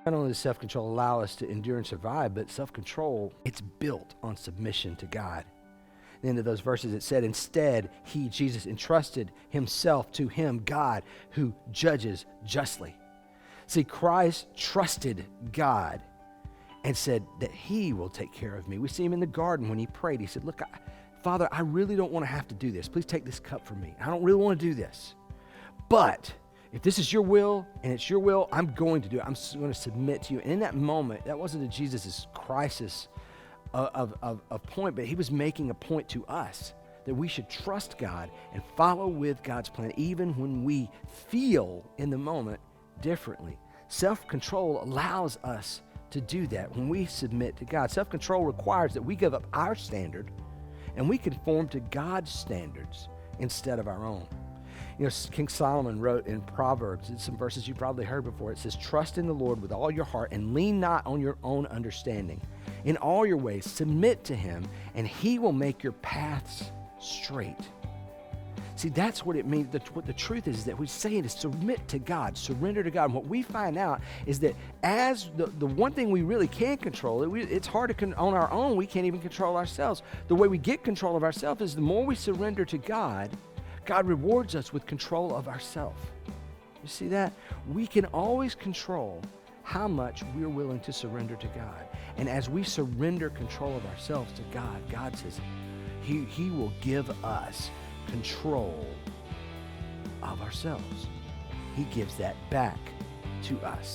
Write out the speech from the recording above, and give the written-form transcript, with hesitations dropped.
Not only does self-control allow us to endure and survive, but self-control, it's built on submission to God. At the end of those verses, it said, instead, he, Jesus, entrusted himself to him, God, who judges justly. See, Christ trusted God and said that he will take care of me. We see him in the garden when he prayed. He said, look, Father, I really don't want to have to do this. Please take this cup from me. I don't really want to do this. But if this is your will and it's your will, I'm going to do it. I'm going to submit to you. And in that moment, that wasn't a Jesus' crisis of point, but he was making a point to us that we should trust God and follow with God's plan, even when we feel in the moment differently. Self-control allows us to do that when we submit to God. Self-control requires that we give up our standard and we conform to God's standards instead of our own. You know, King Solomon wrote in Proverbs, it's some verses you probably heard before. It says, trust in the Lord with all your heart and lean not on your own understanding. In all your ways, submit to him, and he will make your paths straight. See, that's what it means. What the truth is that we say it is submit to God, surrender to God. And what we find out is that as the one thing we really can control, it's hard to on our own, we can't even control ourselves. The way we get control of ourselves is the more we surrender to God, God rewards us with control of ourselves. You see that? We can always control how much we're willing to surrender to God. And as we surrender control of ourselves to God, God says He will give us control of ourselves. He gives that back to us.